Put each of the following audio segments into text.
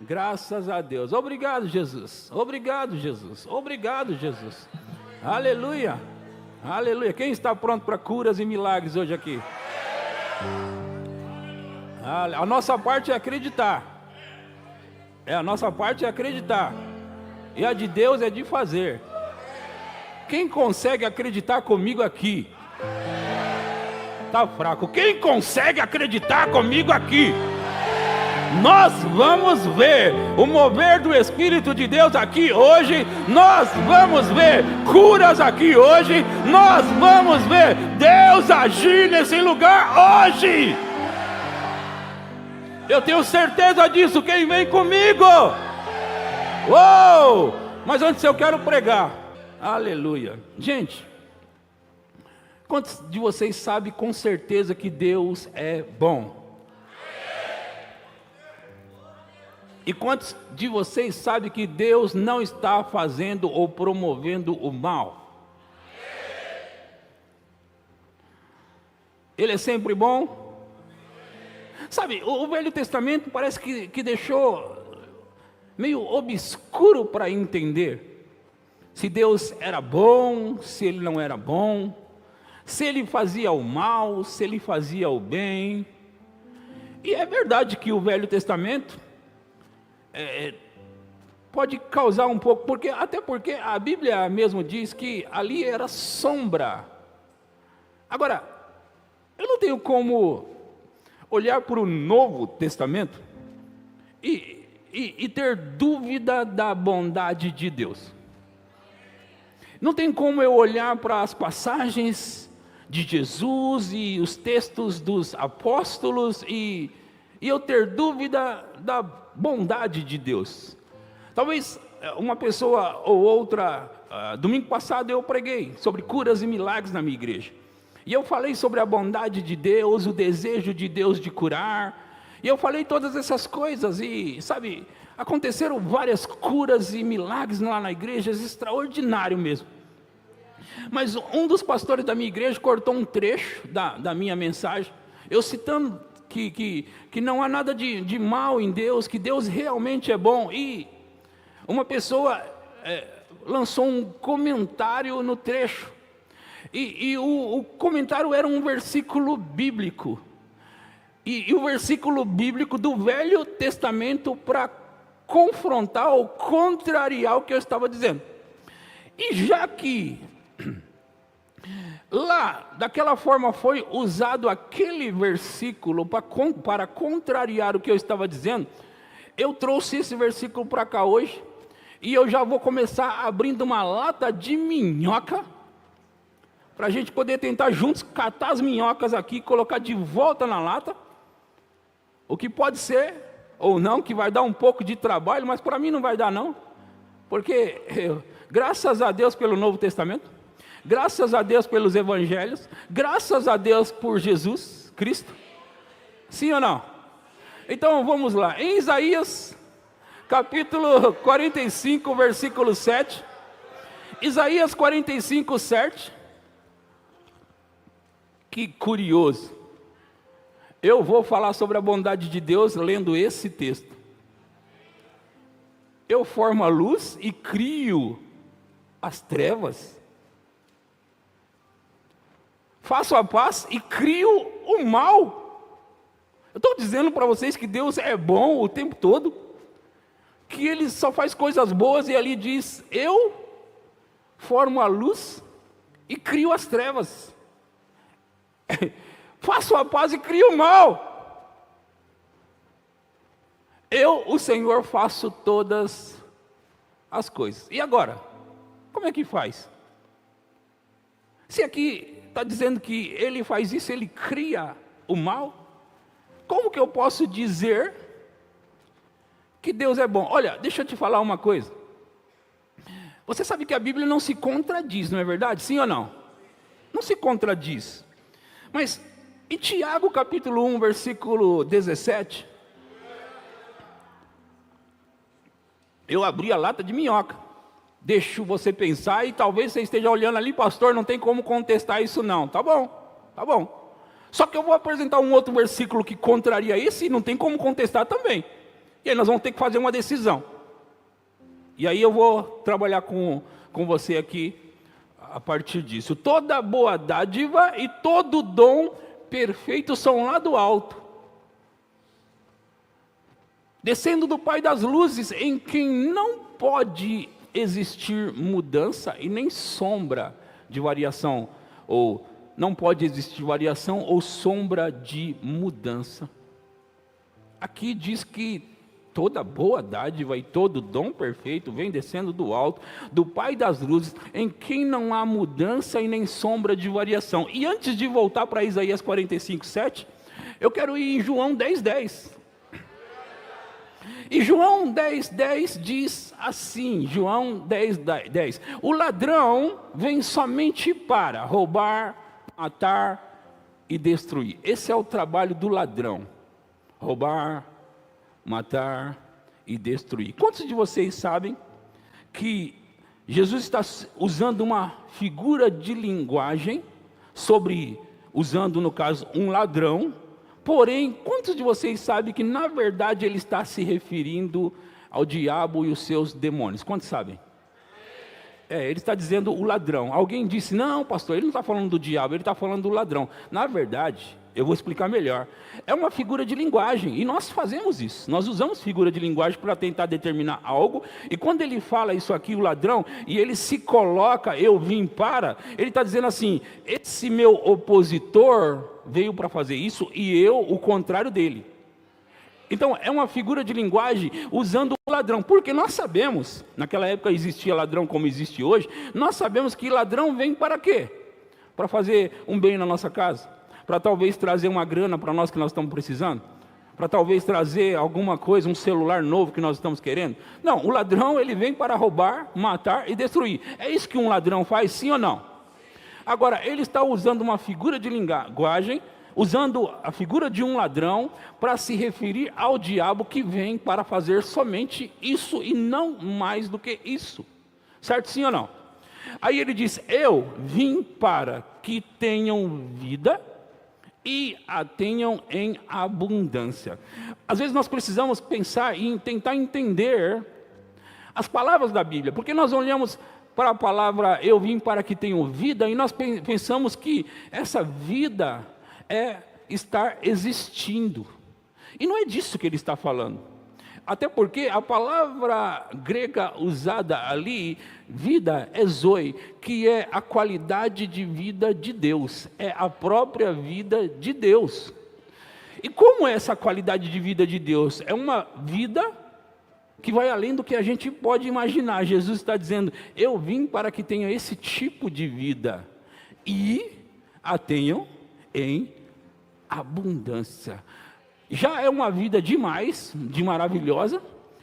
Graças a Deus. Obrigado, Jesus. Obrigado, Jesus. Obrigado, Jesus. Aleluia. Aleluia. Quem está pronto para curas e milagres hoje aqui? A nossa parte é acreditar. A nossa parte é acreditar. E a de Deus é de fazer. Quem consegue acreditar comigo aqui? Tá fraco. Quem consegue acreditar comigo aqui? Nós vamos ver o mover do Espírito de Deus aqui hoje. Nós vamos ver curas aqui hoje. Nós vamos ver Deus agir nesse lugar hoje. Eu tenho certeza disso. Quem vem comigo? Uou! Mas antes eu quero pregar. Aleluia. Gente, quantos de vocês sabem com certeza que Deus é bom? E quantos de vocês sabem que Deus não está fazendo ou promovendo o mal? Ele é sempre bom? Sabe, o Velho Testamento parece que deixou meio obscuro para entender se Deus era bom, se Ele não era bom, se Ele fazia o mal, se Ele fazia o bem. E é verdade que o Velho Testamento pode causar um pouco, até porque a Bíblia mesmo diz que ali era sombra. Agora, eu não tenho como olhar para o Novo Testamento e ter dúvida da bondade de Deus. Não tem como eu olhar para as passagens de Jesus e os textos dos apóstolos e eu ter dúvida da bondade de Deus. Talvez uma pessoa ou outra, domingo passado eu preguei sobre curas e milagres na minha igreja. E eu falei sobre a bondade de Deus, o desejo de Deus de curar. E eu falei todas essas coisas e, sabe, aconteceram várias curas e milagres lá na igreja, extraordinário mesmo. Mas um dos pastores da minha igreja cortou um trecho da minha mensagem, eu citando que não há nada de mal em Deus, que Deus realmente é bom. E uma pessoa lançou um comentário no trecho, e o comentário era um versículo bíblico, e o versículo bíblico do Velho Testamento para confrontar ou contrariar o que eu estava dizendo. E já que lá, daquela forma foi usado aquele versículo para contrariar o que eu estava dizendo, eu trouxe esse versículo para cá hoje, e eu já vou começar abrindo uma lata de minhoca, para a gente poder tentar juntos catar as minhocas aqui e colocar de volta na lata, o que pode ser, ou não, que vai dar um pouco de trabalho, mas para mim não vai dar não, porque graças a Deus pelo Novo Testamento, graças a Deus pelos evangelhos, graças a Deus por Jesus Cristo, sim ou não? Então vamos lá, em Isaías, capítulo 45, versículo 7, Isaías 45, 7, que curioso, eu vou falar sobre a bondade de Deus lendo esse texto. Eu formo a luz e crio as trevas, faço a paz e crio o mal. Eu estou dizendo para vocês que Deus é bom o tempo todo, que Ele só faz coisas boas, e ali diz, eu formo a luz e crio as trevas, faço a paz e crio o mal. Eu, o Senhor, faço todas as coisas. E agora, como é que faz? Se aqui está dizendo que Ele faz isso, Ele cria o mal, como que eu posso dizer que Deus é bom? Olha, deixa eu te falar uma coisa. Você sabe que a Bíblia não se contradiz, não é verdade? Sim ou não? Não se contradiz. Mas em Tiago capítulo 1, versículo 17, eu abri a lata de minhoca. Deixo você pensar, e talvez você esteja olhando ali, pastor, não tem como contestar isso não. Tá bom, tá bom. Só que eu vou apresentar um outro versículo que contraria esse, e não tem como contestar também. E aí nós vamos ter que fazer uma decisão. E aí eu vou trabalhar com você aqui a partir disso. Toda boa dádiva e todo dom perfeito são lá do alto, descendo do Pai das luzes, em quem não pode existir mudança e nem sombra de variação, ou não pode existir variação ou sombra de mudança. Aqui diz que toda boa dádiva e todo dom perfeito vem descendo do alto, do Pai das luzes, em quem não há mudança e nem sombra de variação. E antes de voltar para Isaías 45:7, eu quero ir em João 10:10. E João 10:10 diz assim, João 10:10, o ladrão vem somente para roubar, matar e destruir. Esse é o trabalho do ladrão, roubar, matar e destruir. Quantos de vocês sabem que Jesus está usando uma figura de linguagem usando no caso um ladrão? Porém, quantos de vocês sabem que na verdade ele está se referindo ao diabo e os seus demônios? Quantos sabem? Ele está dizendo o ladrão. Alguém disse, não pastor, ele não está falando do diabo, ele está falando do ladrão. Na verdade, eu vou explicar melhor. É uma figura de linguagem, e nós fazemos isso. Nós usamos figura de linguagem para tentar determinar algo, e quando ele fala isso aqui, o ladrão, e ele se coloca, eu vim para, ele está dizendo assim, esse meu opositor veio para fazer isso, e eu o contrário dele. Então, é uma figura de linguagem usando o ladrão, porque nós sabemos, naquela época existia ladrão como existe hoje, nós sabemos que ladrão vem para quê? Para fazer um bem na nossa casa, para talvez trazer uma grana para nós que nós estamos precisando, para talvez trazer alguma coisa, um celular novo que nós estamos querendo. Não, o ladrão ele vem para roubar, matar e destruir. É isso que um ladrão faz, sim ou não? Agora, ele está usando uma figura de linguagem, usando a figura de um ladrão para se referir ao diabo que vem para fazer somente isso e não mais do que isso. Certo, sim ou não? Aí ele diz, eu vim para que tenham vida e a tenham em abundância. Às vezes nós precisamos pensar e tentar entender as palavras da Bíblia, porque nós olhamos para a palavra eu vim para que tenham vida e nós pensamos que essa vida é estar existindo. E não é disso que ele está falando. Até porque a palavra grega usada ali, vida, é zoe, que é a qualidade de vida de Deus. É a própria vida de Deus. E como é essa qualidade de vida de Deus? É uma vida que vai além do que a gente pode imaginar. Jesus está dizendo, eu vim para que tenha esse tipo de vida. E a tenham em abundância. Já é uma vida demais, de maravilhosa,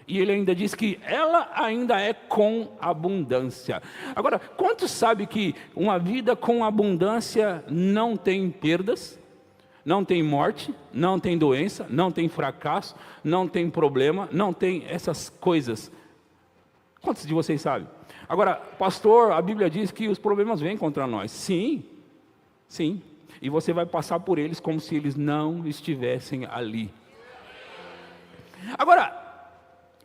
e ele ainda diz que ela ainda é com abundância. Agora, quantos sabem que uma vida com abundância não tem perdas, não tem morte, não tem doença, não tem fracasso, não tem problema, não tem essas coisas? Quantos de vocês sabem? Agora, pastor, a Bíblia diz que os problemas vêm contra nós. Sim, sim. E você vai passar por eles como se eles não estivessem ali. Agora,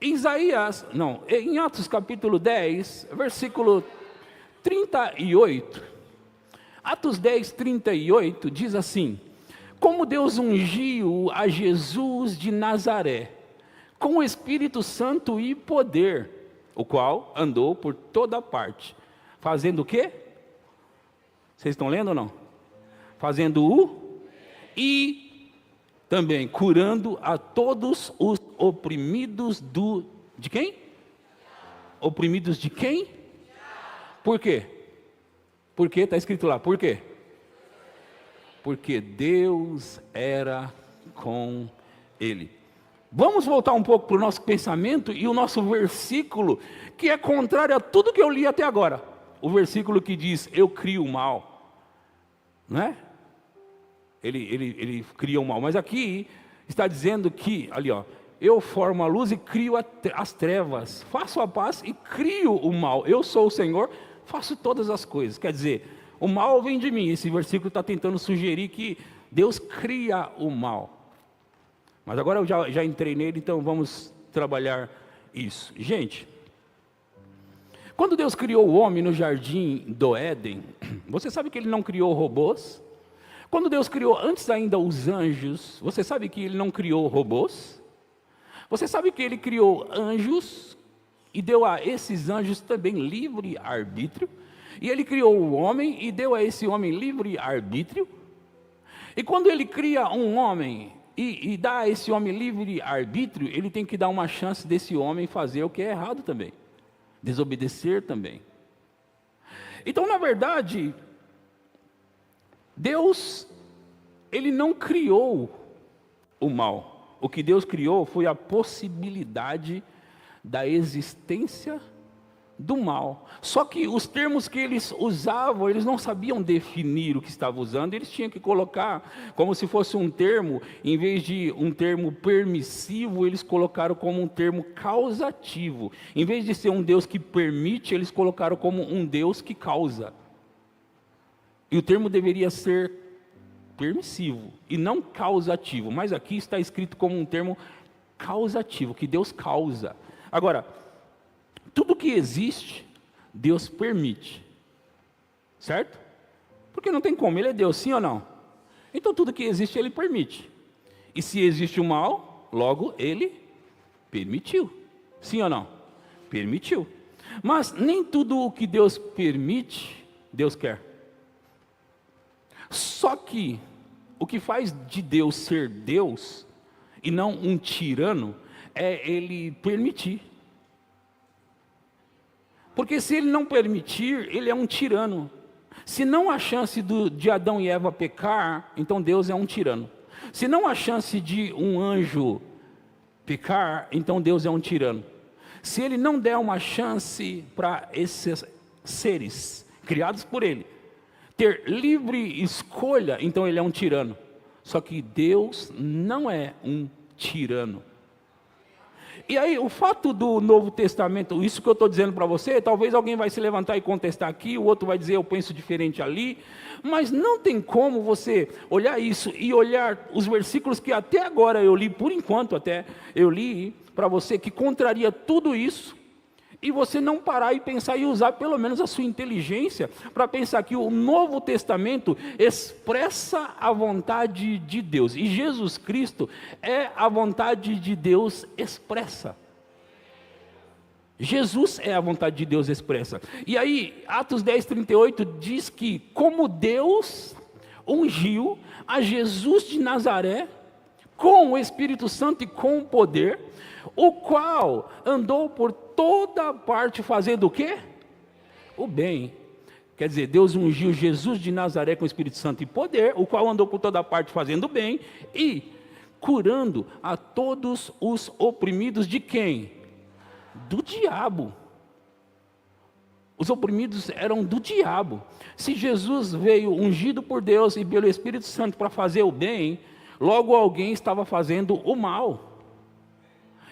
em Atos capítulo 10, versículo 38, Atos 10, 38 diz assim, como Deus ungiu a Jesus de Nazaré, com o Espírito Santo e poder, o qual andou por toda parte, fazendo o quê? Vocês estão lendo ou não? E também curando a todos os oprimidos de quem? Oprimidos de quem? Por quê? Porque está escrito lá, por quê? Porque Deus era com ele. Vamos voltar um pouco para o nosso pensamento e o nosso versículo, que é contrário a tudo que eu li até agora. O versículo que diz, eu crio o mal. Não é? Ele cria o mal, mas aqui está dizendo que, ali ó, eu formo a luz e crio as trevas, faço a paz e crio o mal, eu sou o Senhor, faço todas as coisas. Quer dizer, o mal vem de mim. Esse versículo está tentando sugerir que Deus cria o mal, mas agora eu já entrei nele, então vamos trabalhar isso. Gente, quando Deus criou o homem no jardim do Éden, você sabe que Ele não criou robôs? Quando Deus criou antes ainda os anjos, você sabe que Ele não criou robôs? Você sabe que Ele criou anjos e deu a esses anjos também livre arbítrio? E Ele criou o homem e deu a esse homem livre arbítrio? E quando Ele cria um homem e dá a esse homem livre arbítrio, Ele tem que dar uma chance desse homem fazer o que é errado também. Desobedecer também. Então, na verdade, Deus, Ele não criou o mal. O que Deus criou foi a possibilidade da existência do mal. Só que os termos que eles usavam, eles não sabiam definir o que estavam usando, eles tinham que colocar como se fosse um termo, em vez de um termo permissivo, eles colocaram como um termo causativo. Em vez de ser um Deus que permite, eles colocaram como um Deus que causa. E o termo deveria ser permissivo e não causativo, mas aqui está escrito como um termo causativo, que Deus causa. Agora, tudo que existe, Deus permite, certo? Porque não tem como, Ele é Deus, sim ou não? Então tudo que existe, Ele permite. E se existe o mal, logo Ele permitiu, sim ou não? Permitiu. Mas nem tudo o que Deus permite, Deus quer. Só que o que faz de Deus ser Deus, e não um tirano, é Ele permitir. Porque se Ele não permitir, Ele é um tirano. Se não há chance de Adão e Eva pecar, então Deus é um tirano. Se não há chance de um anjo pecar, então Deus é um tirano. Se Ele não der uma chance para esses seres criados por Ele ter livre escolha, então Ele é um tirano. Só que Deus não é um tirano. E aí, o fato do Novo Testamento, isso que eu estou dizendo para você, talvez alguém vai se levantar e contestar aqui, o outro vai dizer, eu penso diferente ali, mas não tem como você olhar isso e olhar os versículos que até agora eu li, por enquanto até eu li para você, que contraria tudo isso, e você não parar e pensar e usar pelo menos a sua inteligência para pensar que o Novo Testamento expressa a vontade de Deus. E Jesus Cristo é a vontade de Deus expressa. Jesus é a vontade de Deus expressa. E aí, Atos 10:38 diz que como Deus ungiu a Jesus de Nazaré com o Espírito Santo e com o poder, o qual andou por toda parte fazendo o quê? O bem. Quer dizer, Deus ungiu Jesus de Nazaré com o Espírito Santo e poder, o qual andou por toda parte fazendo o bem e curando a todos os oprimidos de quem? Do diabo. Os oprimidos eram do diabo. Se Jesus veio ungido por Deus e pelo Espírito Santo para fazer o bem, logo alguém estava fazendo o mal.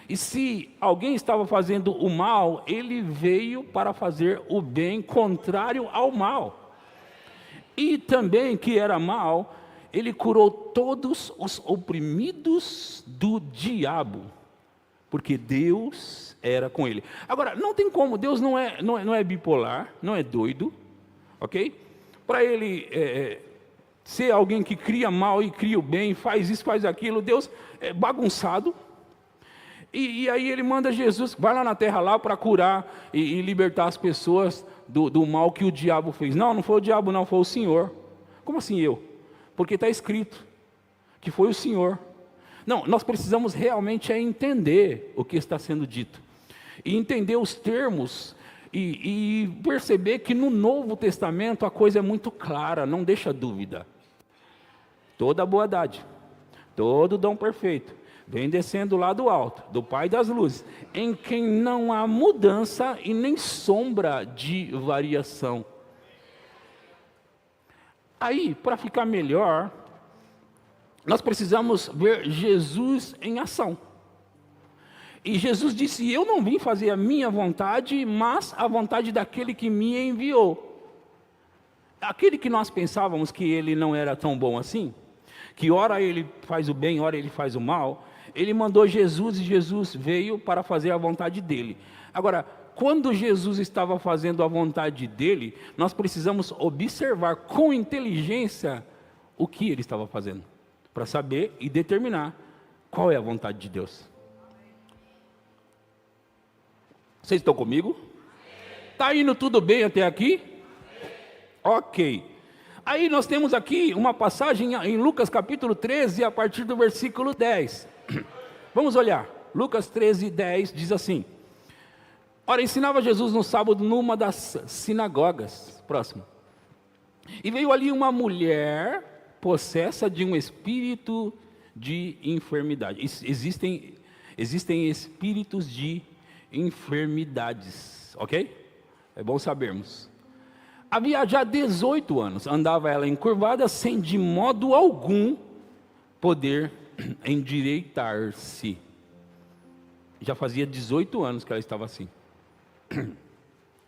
E se alguém estava fazendo o mal, ele veio para fazer o bem contrário ao mal. E também que era mal, ele curou todos os oprimidos do diabo, porque Deus era com ele. Agora, não tem como, Deus não é bipolar, não é doido, ok? Para ele ser alguém que cria mal e cria o bem, faz isso, faz aquilo, Deus é bagunçado. E aí ele manda Jesus, vai lá na terra lá para curar e libertar as pessoas do mal que o diabo fez. Não foi o diabo não, foi o Senhor. Como assim eu? Porque está escrito que foi o Senhor. Não, nós precisamos realmente entender o que está sendo dito. E entender os termos e perceber que no Novo Testamento a coisa é muito clara, não deixa dúvida. Toda boa dádiva, todo dom perfeito, vem descendo lá do alto, do Pai das luzes, em quem não há mudança e nem sombra de variação. Aí, para ficar melhor, nós precisamos ver Jesus em ação. E Jesus disse, eu não vim fazer a minha vontade, mas a vontade daquele que me enviou. Aquele que nós pensávamos que ele não era tão bom assim, que ora ele faz o bem, ora ele faz o mal, ele mandou Jesus e Jesus veio para fazer a vontade dele. Agora, quando Jesus estava fazendo a vontade dele, nós precisamos observar com inteligência o que ele estava fazendo, para saber e determinar qual é a vontade de Deus. Vocês estão comigo? Está indo tudo bem até aqui? Ok. Aí nós temos aqui uma passagem em Lucas capítulo 13, a partir do versículo 10. Vamos olhar. Lucas 13, 10 diz assim: ora, ensinava Jesus no sábado numa das sinagogas. Próximo. E veio ali uma mulher possessa de um espírito de enfermidade. Existem espíritos de enfermidades, ok? É bom sabermos. Havia já 18 anos, andava ela encurvada, sem de modo algum poder endireitar-se. Já fazia 18 anos que ela estava assim.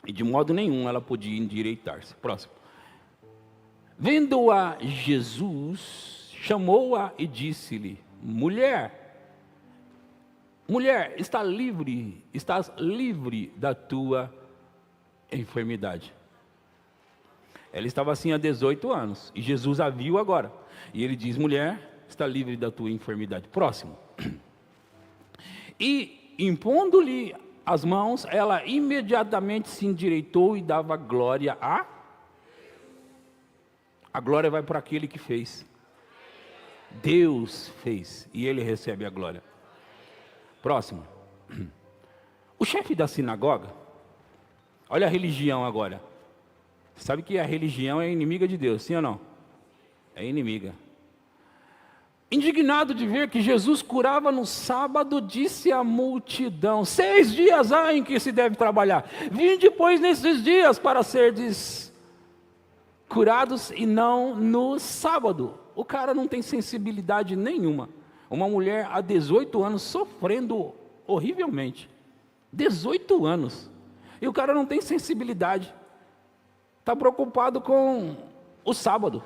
E de modo nenhum ela podia endireitar-se. Próximo. Vendo-a Jesus, chamou-a e disse-lhe: mulher, estás livre da tua enfermidade. Ela estava assim há 18 anos, e Jesus a viu agora. E ele diz: mulher, está livre da tua enfermidade. Próximo. E impondo-lhe as mãos, ela imediatamente se endireitou e dava glória a... A glória vai para aquele que fez. Deus fez, e ele recebe a glória. Próximo. O chefe da sinagoga, olha a religião agora. Sabe que a religião é inimiga de Deus, sim ou não? É inimiga. Indignado de ver que Jesus curava no sábado, disse à multidão: 6 dias há em que se deve trabalhar. Vinde, pois, nesses dias para serdes curados e não no sábado. O cara não tem sensibilidade nenhuma. Uma mulher há 18 anos sofrendo horrivelmente. 18 anos. E o cara não tem sensibilidade. Está preocupado com o sábado.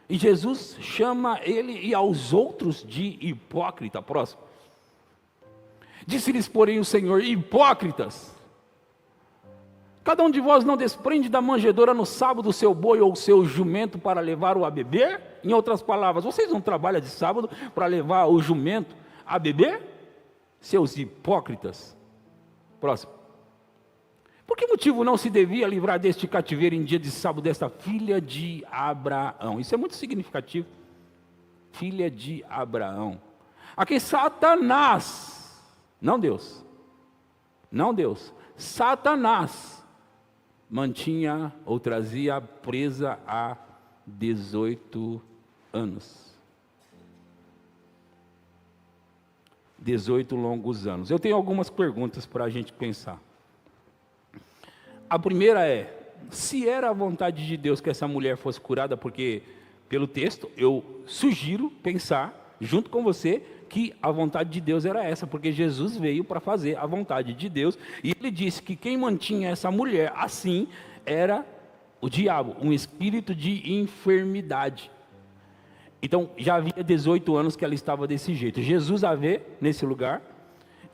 E Jesus chama ele e aos outros de hipócrita. Próximo. Disse-lhes, porém, o Senhor: hipócritas, cada um de vós não desprende da manjedoura no sábado o seu boi ou o seu jumento para levar-o a beber? Em outras palavras, vocês não trabalham de sábado para levar o jumento a beber? Seus hipócritas. Próximo. Por que motivo não se devia livrar deste cativeiro em dia de sábado desta filha de Abraão? Isso é muito significativo. Filha de Abraão. A quem Satanás, não Deus, Satanás mantinha ou trazia presa há 18 anos. 18 longos anos. Eu tenho algumas perguntas para a gente pensar. A primeira é: se era a vontade de Deus que essa mulher fosse curada, porque pelo texto eu sugiro pensar junto com você que a vontade de Deus era essa, porque Jesus veio para fazer a vontade de Deus, e ele disse que quem mantinha essa mulher assim era o diabo, um espírito de enfermidade. Então já havia 18 anos que ela estava desse jeito. Jesus a vê nesse lugar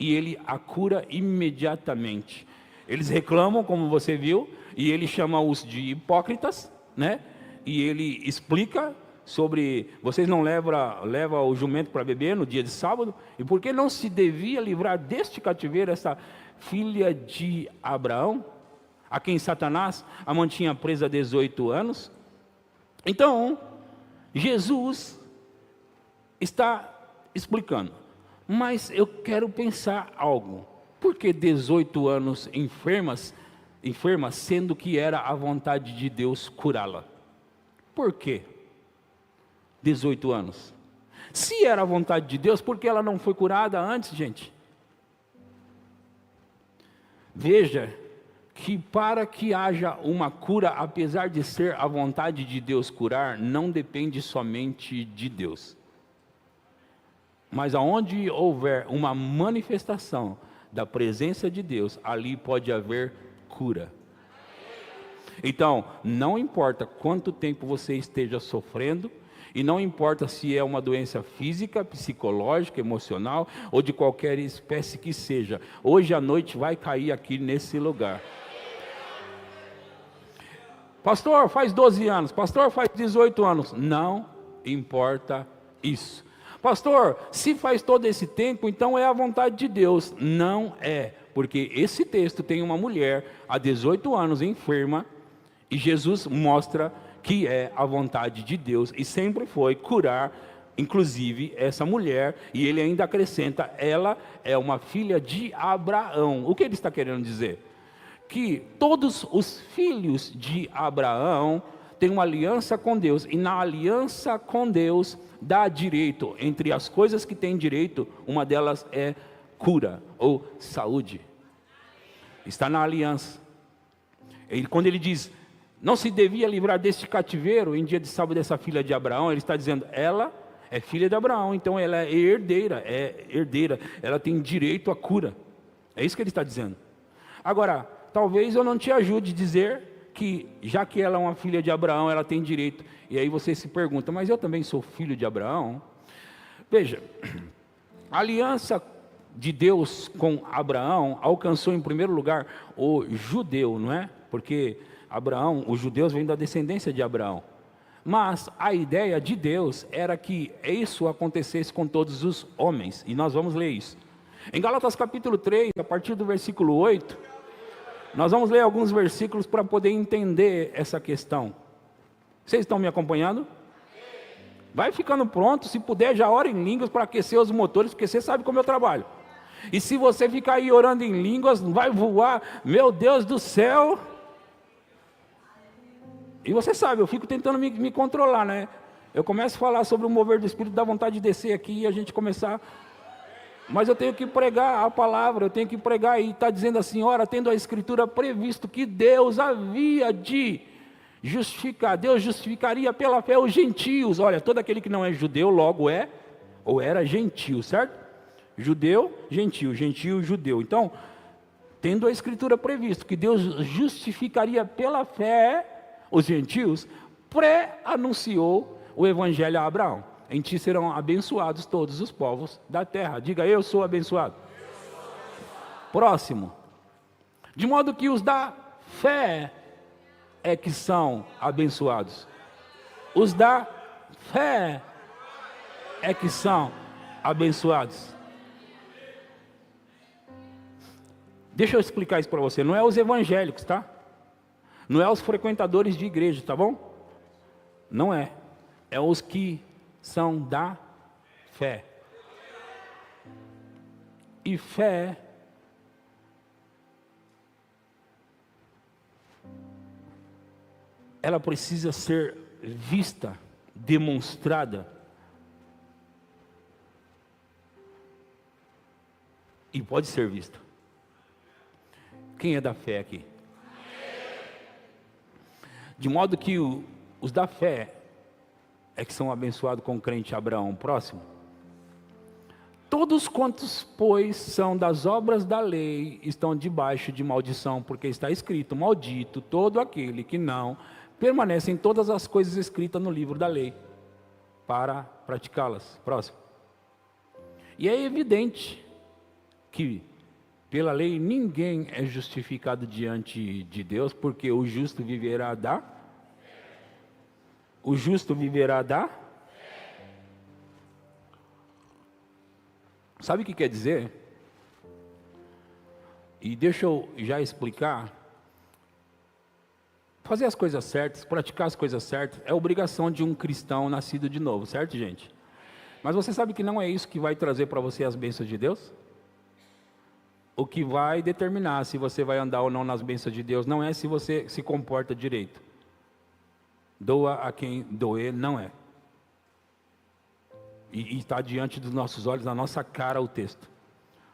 e ele a cura imediatamente. Eles reclamam, como você viu, e ele chama-os de hipócritas, né? E ele explica sobre: vocês não levam o jumento para beber no dia de sábado, e por que não se devia livrar deste cativeiro essa filha de Abraão, a quem Satanás a mantinha presa há 18 anos? Então, Jesus está explicando, mas eu quero pensar algo. Por que 18 anos enferma, sendo que era a vontade de Deus curá-la? Por quê? 18 anos. Se era a vontade de Deus, por que ela não foi curada antes, gente? Veja que para que haja uma cura, apesar de ser a vontade de Deus curar, não depende somente de Deus. Mas aonde houver uma manifestação da presença de Deus, ali pode haver cura. Então, não importa quanto tempo você esteja sofrendo, E não importa se é uma doença física, psicológica, emocional ou de qualquer espécie que seja. Hoje à noite vai cair aqui nesse lugar. Pastor, faz 12 anos. Pastor, faz 18 anos. Não importa isso. Pastor, se faz todo esse tempo, então é a vontade de Deus. Não é, porque esse texto tem uma mulher há 18 anos enferma e Jesus mostra que é a vontade de Deus e sempre foi curar, inclusive, essa mulher. E ele ainda acrescenta, ela é uma filha de Abraão. O que ele está querendo dizer? Que todos os filhos de Abraão têm uma aliança com Deus, e na aliança com Deus dá direito, entre as coisas que tem direito, uma delas é cura ou saúde, está na aliança. Quando ele diz, não se devia livrar deste cativeiro em dia de sábado dessa filha de Abraão, ele está dizendo, ela é filha de Abraão, então ela é herdeira, ela tem direito à cura, é isso que ele está dizendo. Agora, talvez eu não te ajude a dizer que, já que ela é uma filha de Abraão, ela tem direito. E aí você se pergunta, mas eu também sou filho de Abraão? Veja, a aliança de Deus com Abraão alcançou em primeiro lugar o judeu, não é? Porque Abraão, os judeus vêm da descendência de Abraão. Mas a ideia de Deus era que isso acontecesse com todos os homens. E nós vamos ler isso. Em Gálatas capítulo 3, a partir do versículo 8... nós vamos ler alguns versículos para poder entender essa questão. Vocês estão me acompanhando? Vai ficando pronto, se puder já ora em línguas para aquecer os motores, porque você sabe como eu trabalho. E se você ficar aí orando em línguas, vai voar, meu Deus do céu. E você sabe, eu fico tentando me controlar, né? Eu começo a falar sobre o mover do Espírito, dá vontade de descer aqui e a gente começar... Mas eu tenho que pregar a palavra, eu tenho que pregar, e está dizendo assim, ora, tendo a Escritura previsto que Deus havia de justificar, Deus justificaria pela fé os gentios. Olha, todo aquele que não é judeu, logo é, ou era gentio, certo? Judeu, gentio, gentio, judeu. Então, tendo a Escritura previsto que Deus justificaria pela fé os gentios, pré-anunciou o Evangelho a Abraão. Em ti serão abençoados todos os povos da terra. Diga, eu sou abençoado. Próximo. De modo que os da fé é que são abençoados. Os da fé é que são abençoados. Deixa eu explicar isso para você. Não é os evangélicos, tá? Não é os frequentadores de igreja, tá bom? Não é. É os que são da fé. E fé ela precisa ser vista, demonstrada. E pode ser vista. Quem é da fé aqui? De modo que os da fé é que são abençoados com o crente Abraão. Próximo. Todos quantos, pois, são das obras da lei, estão debaixo de maldição, porque está escrito, maldito todo aquele que não permanece em todas as coisas escritas no livro da lei, para praticá-las. Próximo. E é evidente que, pela lei, ninguém é justificado diante de Deus, porque o justo viverá da... O justo viverá da... Sabe o que quer dizer? E deixa eu já explicar. Fazer as coisas certas, praticar as coisas certas, é obrigação de um cristão nascido de novo, certo, gente? Mas você sabe que não é isso que vai trazer para você as bênçãos de Deus? O que vai determinar se você vai andar ou não nas bênçãos de Deus não é se você se comporta direito. Doa a quem doer, não é. E está diante dos nossos olhos, na nossa cara o texto.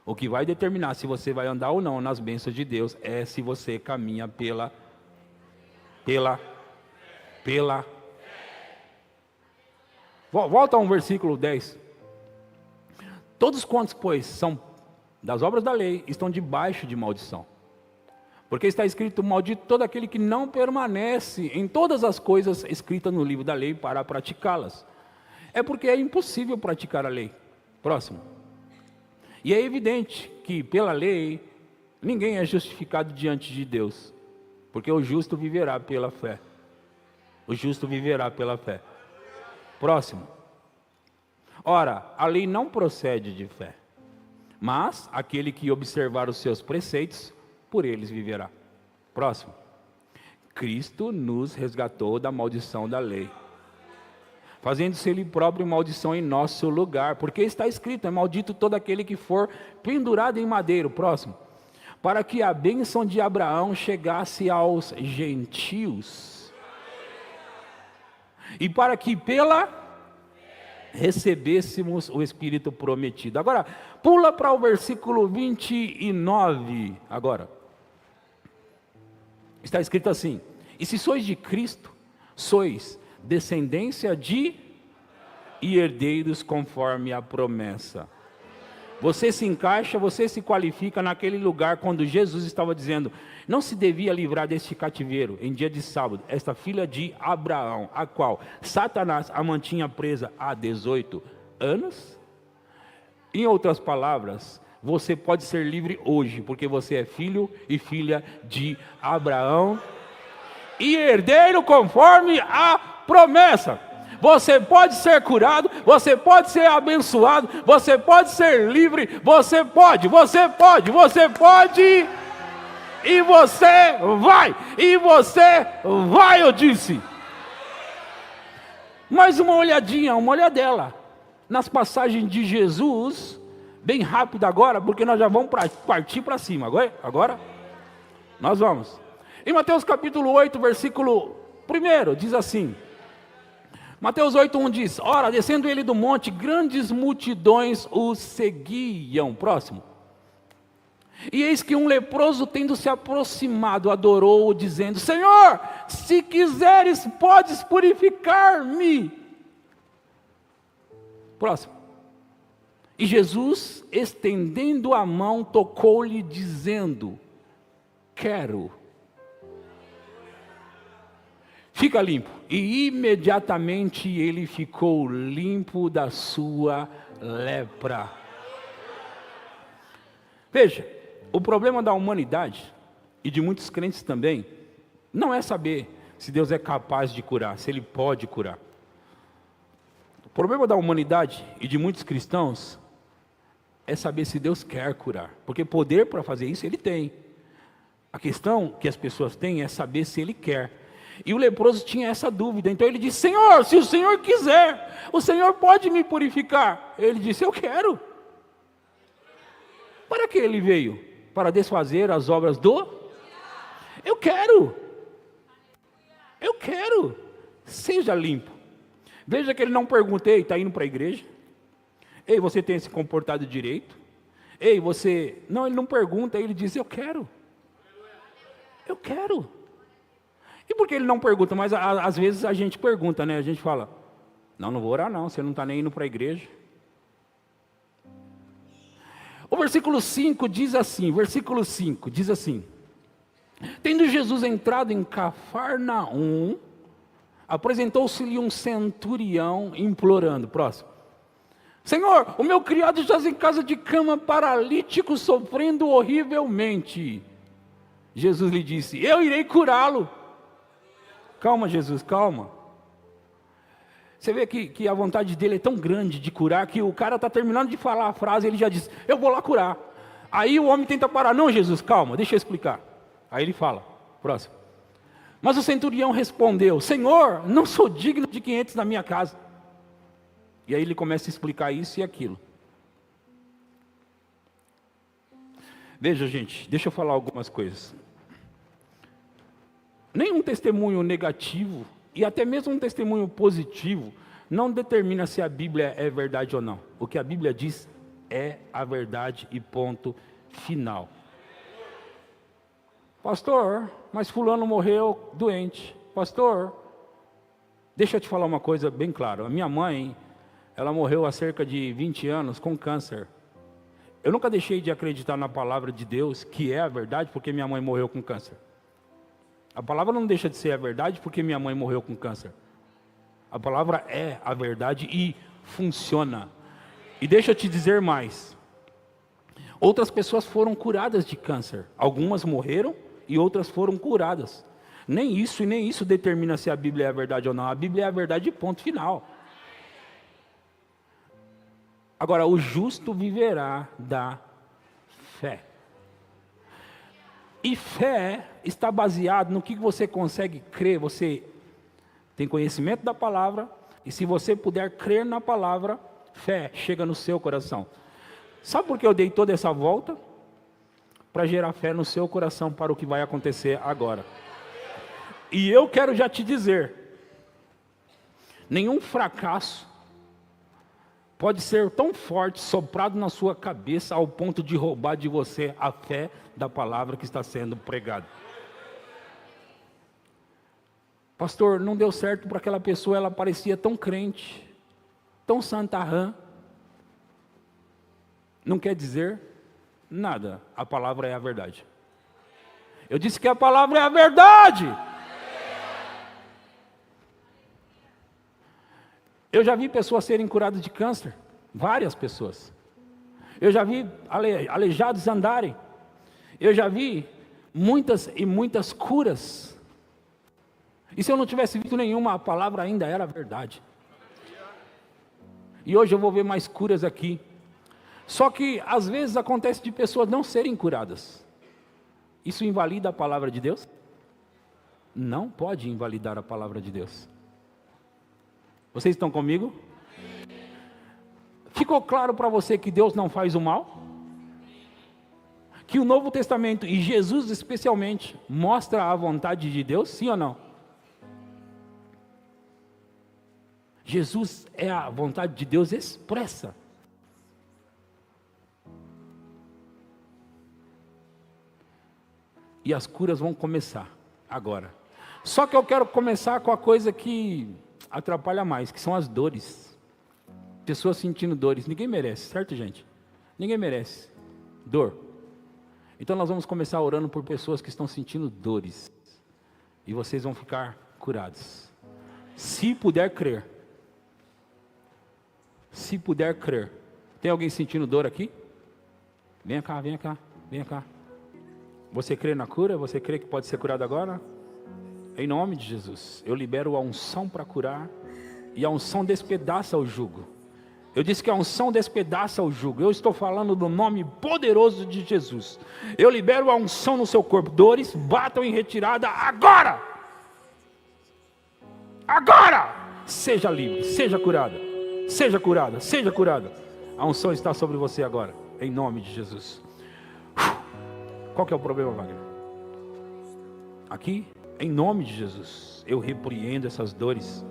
O que vai determinar se você vai andar ou não nas bênçãos de Deus é se você caminha pela. Volta a um versículo 10. Todos quantos, pois, são das obras da lei, estão debaixo de maldição. Porque está escrito, maldito todo aquele que não permanece em todas as coisas escritas no livro da lei para praticá-las. É porque é impossível praticar a lei. Próximo. E é evidente que pela lei, ninguém é justificado diante de Deus. Porque o justo viverá pela fé. O justo viverá pela fé. Próximo. Ora, a lei não procede de fé. Mas aquele que observar os seus preceitos, por eles viverá. Próximo. Cristo nos resgatou da maldição da lei, fazendo-se ele próprio maldição em nosso lugar, porque está escrito, é maldito todo aquele que for pendurado em madeiro. Próximo. Para que a bênção de Abraão chegasse aos gentios, e para que pela recebêssemos o Espírito prometido. Agora, pula para o versículo 29, agora. Está escrito assim: e se sois de Cristo, sois descendência de e herdeiros conforme a promessa. Você se encaixa, você se qualifica naquele lugar quando Jesus estava dizendo: não se devia livrar deste cativeiro em dia de sábado, esta filha de Abraão, a qual Satanás a mantinha presa há 18 anos? Em outras palavras, você pode ser livre hoje, porque você é filho e filha de Abraão e herdeiro conforme a promessa. Você pode ser curado, você pode ser abençoado, você pode ser livre, você pode, e você vai, eu disse. Mais uma olhadela nas passagens de Jesus, bem rápido agora, porque nós já vamos partir para cima. Agora, nós vamos. Em Mateus capítulo 8, versículo 1, diz assim. Mateus 8:1 diz: ora, descendo ele do monte, grandes multidões o seguiam. Próximo. E eis que um leproso, tendo se aproximado, adorou-o, dizendo: Senhor, se quiseres, podes purificar-me. Próximo. E Jesus, estendendo a mão, tocou-lhe, dizendo: quero. Fica limpo. E imediatamente ele ficou limpo da sua lepra. Veja, o problema da humanidade, e de muitos crentes também, não é saber se Deus é capaz de curar, se Ele pode curar. O problema da humanidade e de muitos cristãos é saber se Deus quer curar, porque poder para fazer isso Ele tem. A questão que as pessoas têm é saber se Ele quer. E o leproso tinha essa dúvida, então ele disse: Senhor, se o Senhor quiser, o Senhor pode me purificar. Ele disse: eu quero. Para que ele veio? Para desfazer as obras do? Eu quero. Seja limpo. Veja que ele não pergunta: ei, está indo para a igreja? Ei, você tem se comportado direito? Ei, você... Não, ele não pergunta, ele diz: eu quero. E por que ele não pergunta? Mas às vezes a gente pergunta, né? A gente fala: não vou orar não, você não está nem indo para a igreja. O versículo 5 diz assim, tendo Jesus entrado em Cafarnaum, apresentou-se-lhe um centurião implorando. Próximo. Senhor, o meu criado jaz em casa de cama, paralítico, sofrendo horrivelmente. Jesus lhe disse: eu irei curá-lo. Calma, Jesus, calma. Você vê que a vontade dele é tão grande de curar, que o cara está terminando de falar a frase, ele já diz: eu vou lá curar. Aí o homem tenta parar: não, Jesus, calma, deixa eu explicar. Aí ele fala, próximo. Mas o centurião respondeu: Senhor, não sou digno de que entres na minha casa. E aí ele começa a explicar isso e aquilo. Veja, gente, deixa eu falar algumas coisas. Nenhum testemunho negativo e até mesmo um testemunho positivo não determina se a Bíblia é verdade ou não. O que a Bíblia diz é a verdade e ponto final. Pastor, mas fulano morreu doente. Pastor, deixa eu te falar uma coisa bem clara. A minha mãe, ela morreu há cerca de 20 anos com câncer. Eu nunca deixei de acreditar na palavra de Deus, que é a verdade, porque minha mãe morreu com câncer. A palavra não deixa de ser a verdade porque minha mãe morreu com câncer. A palavra é a verdade e funciona. E deixa eu te dizer mais. Outras pessoas foram curadas de câncer. Algumas morreram e outras foram curadas. Nem isso determina se a Bíblia é a verdade ou não. A Bíblia é a verdade, ponto final. Agora, o justo viverá da fé. E fé está baseado no que você consegue crer. Você tem conhecimento da palavra, e se você puder crer na palavra, fé chega no seu coração. Sabe por que eu dei toda essa volta? Para gerar fé no seu coração para o que vai acontecer agora. E eu quero já te dizer, nenhum fracasso pode ser tão forte, soprado na sua cabeça, ao ponto de roubar de você a fé da palavra que está sendo pregada. Pastor, não deu certo para aquela pessoa, ela parecia tão crente, tão santarrã. Não quer dizer nada, a palavra é a verdade. Eu disse que a palavra é a verdade. Eu já vi pessoas serem curadas de câncer, várias pessoas. Eu já vi aleijados andarem. Eu já vi muitas e muitas curas. E se eu não tivesse visto nenhuma, a palavra ainda era verdade. E hoje eu vou ver mais curas aqui. Só que às vezes acontece de pessoas não serem curadas. Isso invalida a palavra de Deus? Não pode invalidar a palavra de Deus. Vocês estão comigo? Ficou claro para você que Deus não faz o mal? Que o Novo Testamento, e Jesus especialmente, mostra a vontade de Deus, sim ou não? Jesus é a vontade de Deus expressa. E as curas vão começar agora. Só que eu quero começar com a coisa que atrapalha mais, que são as dores. Pessoas sentindo dores. Ninguém merece, certo, gente? Ninguém merece dor. Então nós vamos começar orando por pessoas que estão sentindo dores. E vocês vão ficar curados. Se puder crer. Se puder crer. Tem alguém sentindo dor aqui? Venha cá, venha cá, venha cá. Você crê na cura? Você crê que pode ser curado agora? Em nome de Jesus, eu libero a unção para curar, e a unção despedaça o jugo. Eu disse que a unção despedaça o jugo. Eu estou falando do nome poderoso de Jesus. Eu libero a unção no seu corpo. Dores batam em retirada agora. Agora! Seja livre, seja curada. Seja curada, seja curada. A unção está sobre você agora, em nome de Jesus. Qual que é o problema, Wagner? Aqui? Em nome de Jesus, eu repreendo essas dores.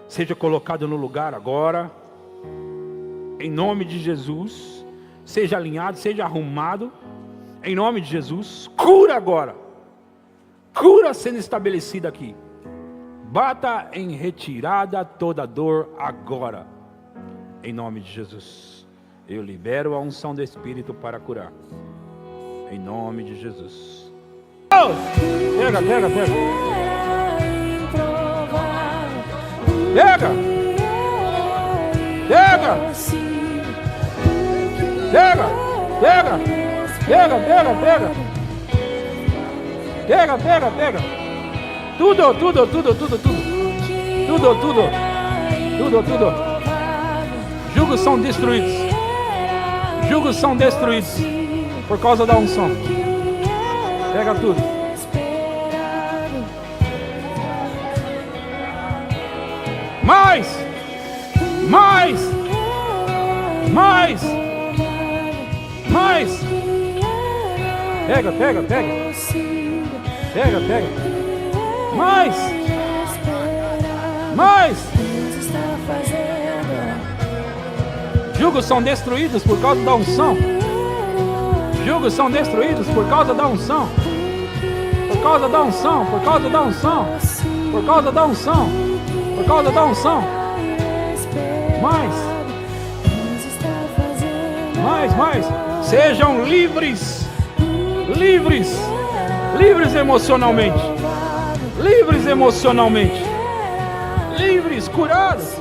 Seja colocado no lugar agora. Em nome de Jesus. Seja alinhado, seja arrumado. Em nome de Jesus. Cura agora. Cura sendo estabelecida aqui. Bata em retirada toda dor agora. Em nome de Jesus. Eu libero a unção do Espírito para curar. Em nome de Jesus. Pega, pega, pega. Pega. Pega. Pega. Pega. Pega, pega, pega. Pega, pega, pega. Tudo, tudo, tudo, tudo, tudo. Tudo, tudo. Tudo, tudo. Jugos são destruídos. Jugos são destruídos por causa da unção. Pega tudo. Mais! Mais! Mais! Mais! Pega, pega, pega. Pega, pega. Mais! Mais! Jugos são destruídos por causa da unção. Jugos são destruídos por causa da unção. Por causa da unção. Por causa da unção. Por causa da unção. Por causa da unção. Mais. Mais, mais. Sejam livres. Livres. Livres emocionalmente. Livres emocionalmente. livres, curados.